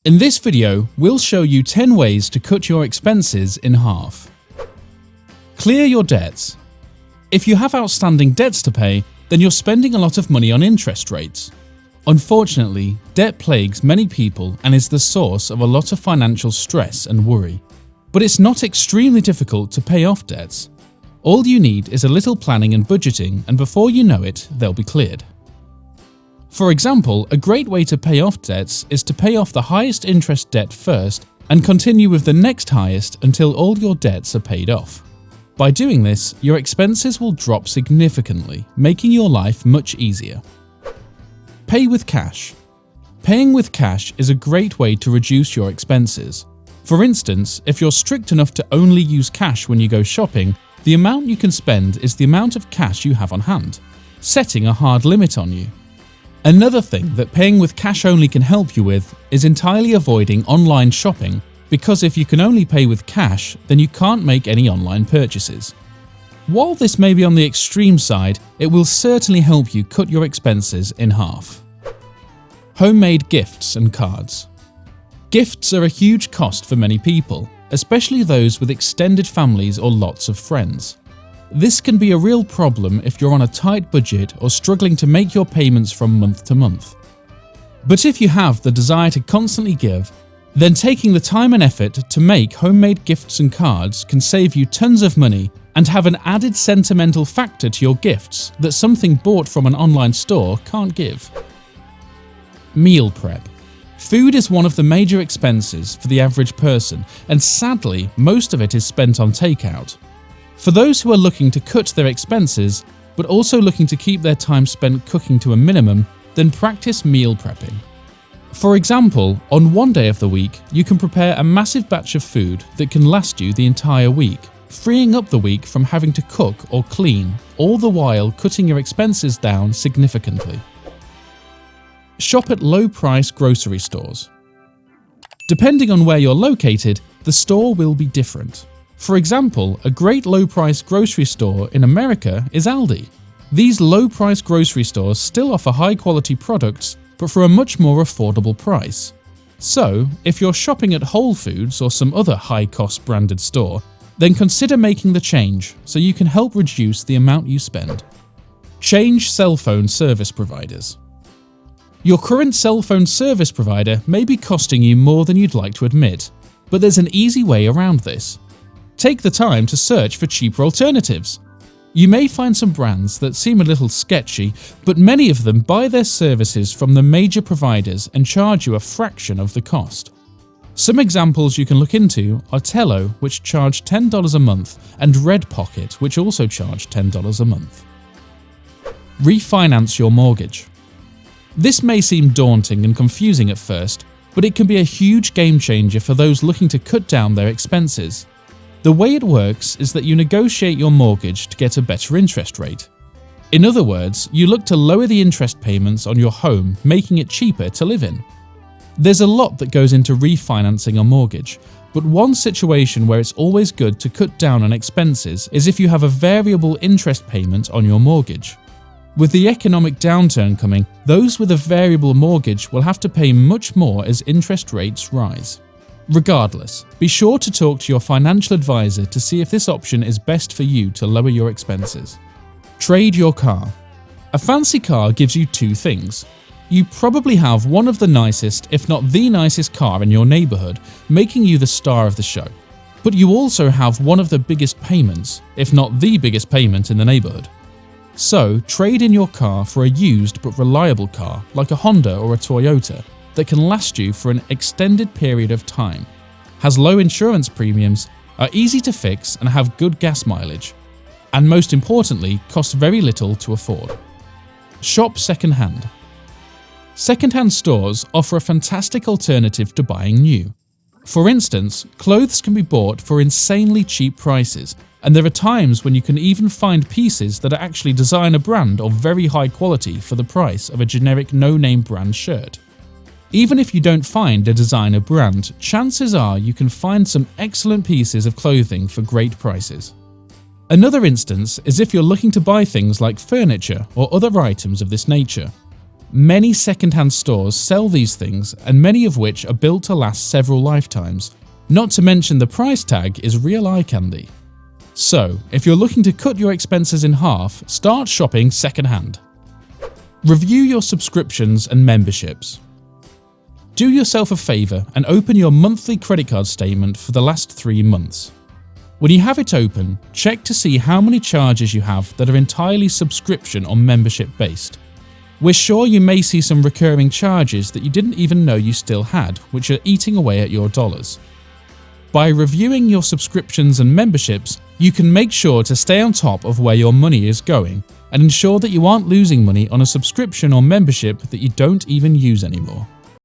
In this video, we'll show you 10 ways to cut your expenses in half. Clear your debts. If you have outstanding debts to pay, then you're spending a lot of money on interest rates. Unfortunately, debt plagues many people and is the source of a lot of financial stress and worry. But it's not extremely difficult to pay off debts. All you need is a little planning and budgeting, and before you know it, they'll be cleared. For example, a great way to pay off debts is to pay off the highest interest debt first and continue with the next highest until all your debts are paid off. By doing this, your expenses will drop significantly, making your life much easier. Pay with cash. Paying with cash is a great way to reduce your expenses. For instance, if you're strict enough to only use cash when you go shopping, the amount you can spend is the amount of cash you have on hand, setting a hard limit on you. Another thing that paying with cash only can help you with is entirely avoiding online shopping, because if you can only pay with cash, then you can't make any online purchases. While this may be on the extreme side, it will certainly help you cut your expenses in half. Homemade gifts and cards. Gifts are a huge cost for many people, especially those with extended families or lots of friends. This can be a real problem if you're on a tight budget or struggling to make your payments from month to month. But if you have the desire to constantly give, then taking the time and effort to make homemade gifts and cards can save you tons of money and have an added sentimental factor to your gifts that something bought from an online store can't give. Meal prep. Food is one of the major expenses for the average person, and sadly, most of it is spent on takeout. For those who are looking to cut their expenses, but also looking to keep their time spent cooking to a minimum, then practice meal prepping. For example, on one day of the week, you can prepare a massive batch of food that can last you the entire week, freeing up the week from having to cook or clean, all the while cutting your expenses down significantly. Shop at low-price grocery stores. Depending on where you're located, the store will be different. For example, a great low-price grocery store in America is Aldi. These low-price grocery stores still offer high-quality products, but for a much more affordable price. So, if you're shopping at Whole Foods or some other high-cost branded store, then consider making the change so you can help reduce the amount you spend. Change cell phone service providers. Your current cell phone service provider may be costing you more than you'd like to admit, but there's an easy way around this. Take the time to search for cheaper alternatives. You may find some brands that seem a little sketchy, but many of them buy their services from the major providers and charge you a fraction of the cost. Some examples you can look into are Tello, which charge $10 a month, and Red Pocket, which also charge $10 a month. Refinance your mortgage. This may seem daunting and confusing at first, but it can be a huge game changer for those looking to cut down their expenses. The way it works is that you negotiate your mortgage to get a better interest rate. In other words, you look to lower the interest payments on your home, making it cheaper to live in. There's a lot that goes into refinancing a mortgage, but one situation where it's always good to cut down on expenses is if you have a variable interest payment on your mortgage. With the economic downturn coming, those with a variable mortgage will have to pay much more as interest rates rise. Regardless, be sure to talk to your financial advisor to see if this option is best for you to lower your expenses. Trade your car. A fancy car gives you two things. You probably have one of the nicest, if not the nicest car in your neighborhood, making you the star of the show. But you also have one of the biggest payments, if not the biggest payment in the neighborhood. So, trade in your car for a used but reliable car like a Honda or a Toyota that can last you for an extended period of time, has low insurance premiums, are easy to fix and have good gas mileage, and most importantly, cost very little to afford. Shop second-hand. Second-hand stores offer a fantastic alternative to buying new. For instance, clothes can be bought for insanely cheap prices, and there are times when you can even find pieces that are actually designer brand or very high quality for the price of a generic no-name brand shirt. Even if you don't find a designer brand, chances are you can find some excellent pieces of clothing for great prices. Another instance is if you're looking to buy things like furniture or other items of this nature. Many second-hand stores sell these things, and many of which are built to last several lifetimes. Not to mention the price tag is real eye candy. So, if you're looking to cut your expenses in half, start shopping second-hand. Review your subscriptions and memberships. Do yourself a favour and open your monthly credit card statement for the last 3 months. When you have it open, check to see how many charges you have that are entirely subscription or membership based. We're sure you may see some recurring charges that you didn't even know you still had, which are eating away at your dollars. By reviewing your subscriptions and memberships, you can make sure to stay on top of where your money is going and ensure that you aren't losing money on a subscription or membership that you don't even use anymore.